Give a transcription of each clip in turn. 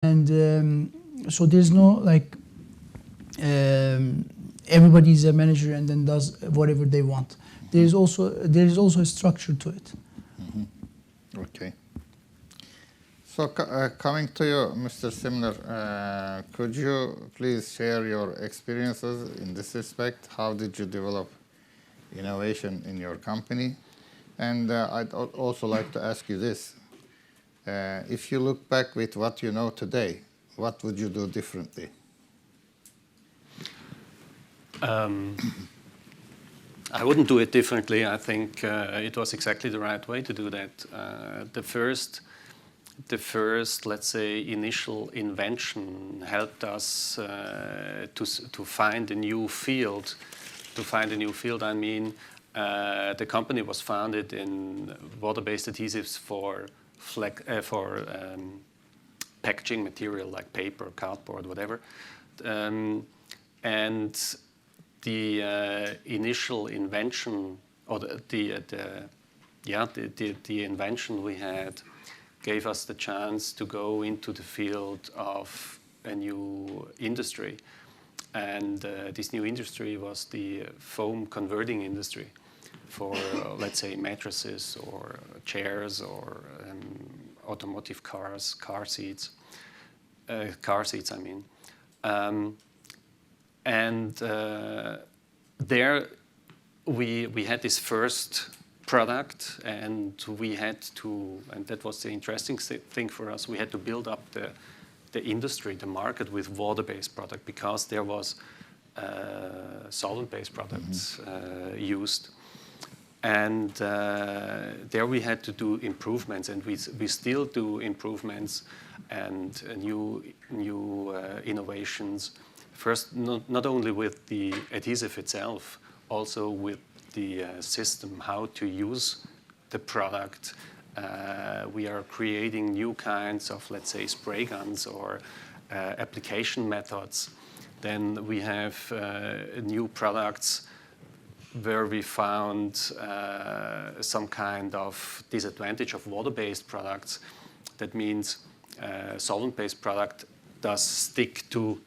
And so there's no like everybody's a manager and then does whatever they want. There is also a structure to it. Mm-hmm. Okay. So coming to you, Mr. Simmler, could you please share your experiences in this respect? How did you develop innovation in your company? And I'd also like to ask you this. If you look back with what you know today, what would you do differently? I wouldn't do it differently. I think it was exactly the right way to do that. The first, let's say, initial invention helped us to find a new field. To find a new field, I mean, the company was founded in water-based adhesives for packaging material like paper, cardboard, whatever. And the initial invention, or the invention we had, gave us the chance to go into the field of a new industry. And this new industry was the foam converting industry for, let's say, mattresses or chairs or automotive cars, car seats, I mean. There we had this first product, and we had to, and that was the interesting thing for us, we had to build up the industry, the market with water-based product, because there was solvent-based products used. And there we had to do improvements, and we still do improvements and new innovations. First, not only with the adhesive itself, also with the system, how to use the product. We are creating new kinds of, let's say, spray guns or application methods. Then we have new products where we found some kind of disadvantage of water-based products. That means solvent-based product does stick to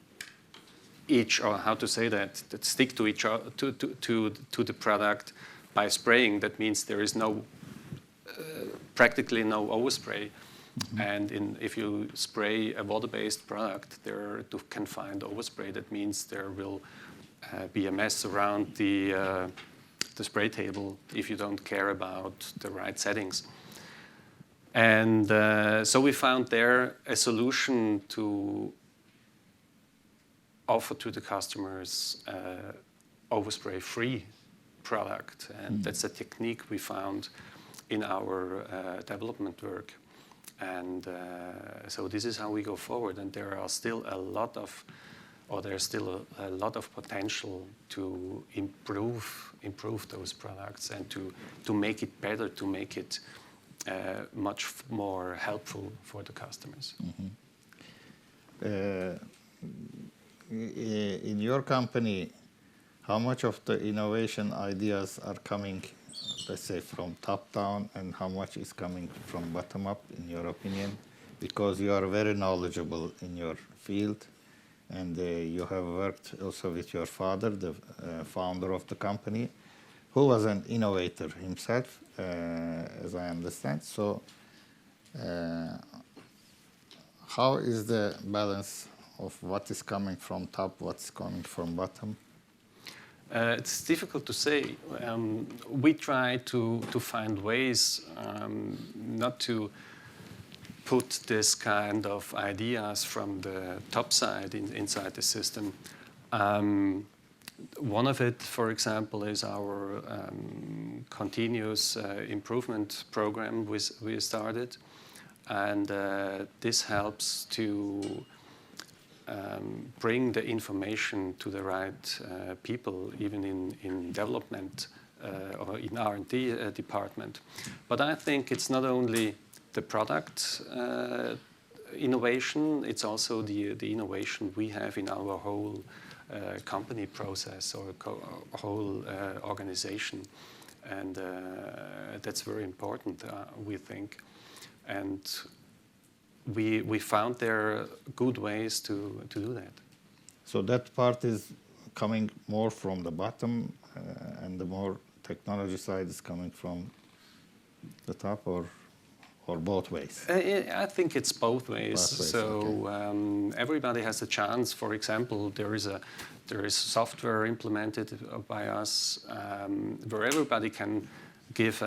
each, or how to say that stick to each to the product by spraying. That means there is no practically no overspray. Mm-hmm. And if you spray a water-based product, there you can find overspray. That means there will be a mess around the spray table if you don't care about the right settings. And so we found there a solution to offer to the customers overspray-free product. And that's a technique we found in our development work. And so this is how we go forward. And there are still a lot of, or there's still a lot of potential to improve those products and to make it better, to make it much more helpful for the customers. Mm-hmm. In your company, how much of the innovation ideas are coming, let's say, from top down, and how much is coming from bottom up, in your opinion? Because you are very knowledgeable in your field, and you have worked also with your father, the founder of the company, who was an innovator himself, as I understand. So how is the balance of what is coming from top, what's coming from bottom? It's difficult to say. We try to find ways not to put this kind of ideas from the top side inside the system. One of it, for example, is our continuous improvement program we started. And this helps to bring the information to the right people, even in development or in R&D department. But I think it's not only the product innovation, it's also the innovation we have in our whole company process or whole organization. And that's very important, we think. And we found there good ways to do that. So that part is coming more from the bottom, and the more technology side is coming from the top, or both ways? I think it's both ways. Both ways, so okay. everybody has a chance. For example, there is software implemented by us where everybody can give,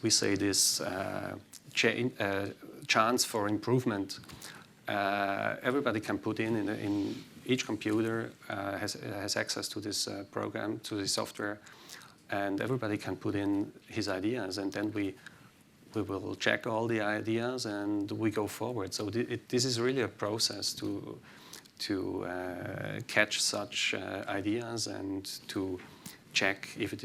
we say this, chance for improvement. Everybody can put in each computer has access to this program, to this software, and everybody can put in his ideas, and then we will check all the ideas and we go forward. So this is really a process to catch such ideas and to check if it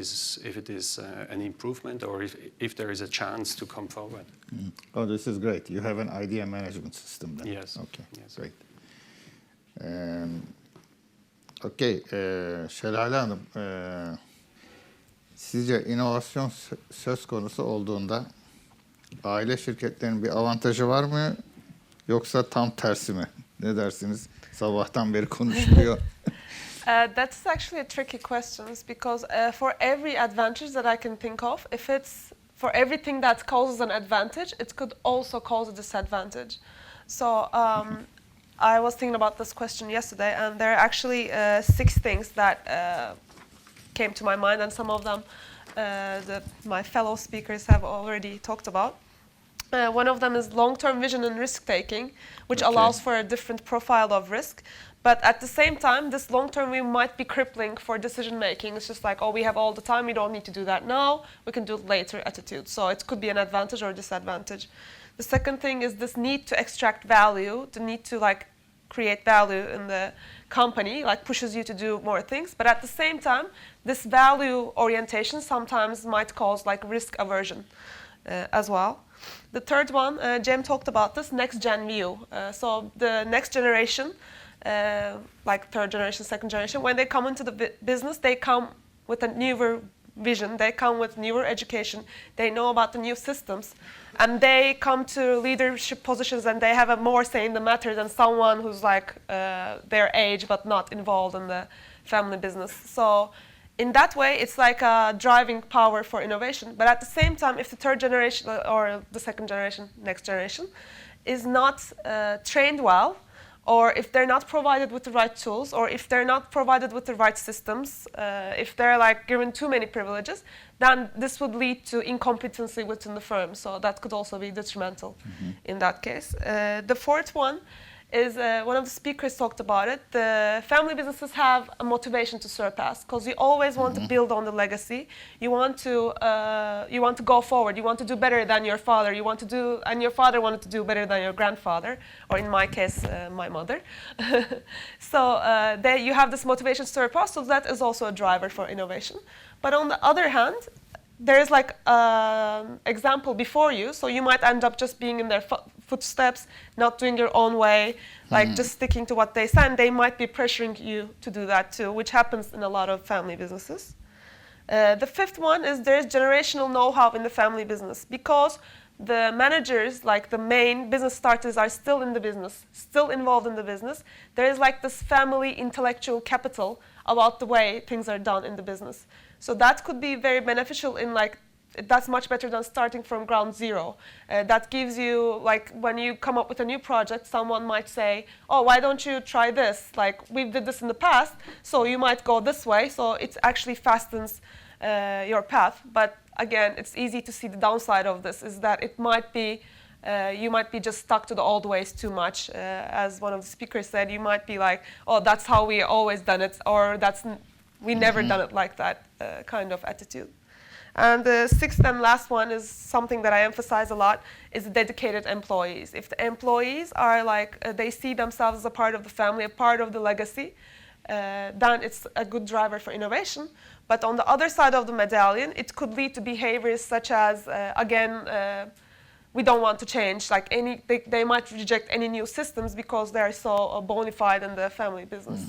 is an improvement or if there is a chance to come forward. Mm. Oh, this is great. You have an idea management system then. Yes. Okay, yes. Great. Okay, Şelale Hanım, sizce inovasyon söz konusu olduğunda aile şirketlerinin bir avantajı var mı yoksa tam tersi mi? Ne dersiniz? Sabahtan beri konuşuluyor. That's actually a tricky question because for every advantage that I can think of, if it's for everything that causes an advantage, it could also cause a disadvantage. So I was thinking about this question yesterday, and there are actually 6 things that came to my mind, and some of them my fellow speakers have already talked about. One of them is long-term vision and risk-taking, which allows for a different profile of risk. But at the same time, this long-term view might be crippling for decision-making. It's just like, oh, we have all the time, we don't need to do that now, we can do it later attitude. So it could be an advantage or a disadvantage. The second thing is this need to extract value, the need to create value in the company, pushes you to do more things. But at the same time, this value orientation sometimes might cause risk aversion as well. The third one, Cem talked about this next-gen view. So the next generation, third generation, second generation, when they come into the business, they come with a newer vision, they come with newer education, they know about the new systems, and they come to leadership positions and they have a more say in the matter than someone who's their age but not involved in the family business. So in that way, it's like a driving power for innovation. But at the same time, if the third generation or the second generation, next generation, is not trained well, or if they're not provided with the right tools, or if they're not provided with the right systems, if they're given too many privileges, then this would lead to incompetency within the firm. So that could also be detrimental in that case. The fourth one is one of the speakers talked about it. The family businesses have a motivation to surpass because you always want to build on the legacy. You want to go forward. You want to do better than your father. And your father wanted to do better than your grandfather, or in my case, my mother. So you have this motivation to surpass. So that is also a driver for innovation. But on the other hand, there is example before you, so you might end up just being in their footsteps, not doing your own way, just sticking to what they say, and they might be pressuring you to do that too, which happens in a lot of family businesses. The fifth one is there's generational know-how in the family business because the managers, the main business starters, are still in the business, still involved in the business. There is this family intellectual capital about the way things are done in the business. So that could be very beneficial in that's much better than starting from ground zero. That gives you, when you come up with a new project, someone might say, oh, why don't you try this? We did this in the past, so you might go this way. So it actually fastens your path. But again, it's easy to see the downside of this is that it might be, you might be just stuck to the old ways too much. As one of the speakers said, you might be oh, that's how we always done it, or we never done it like that kind of attitude. And the sixth and last one is something that I emphasize a lot, is the dedicated employees. If the employees are they see themselves as a part of the family, a part of the legacy, then it's a good driver for innovation. But on the other side of the medallion, it could lead to behaviors such as, we don't want to change. They might reject any new systems because they're so bona fide in the family business.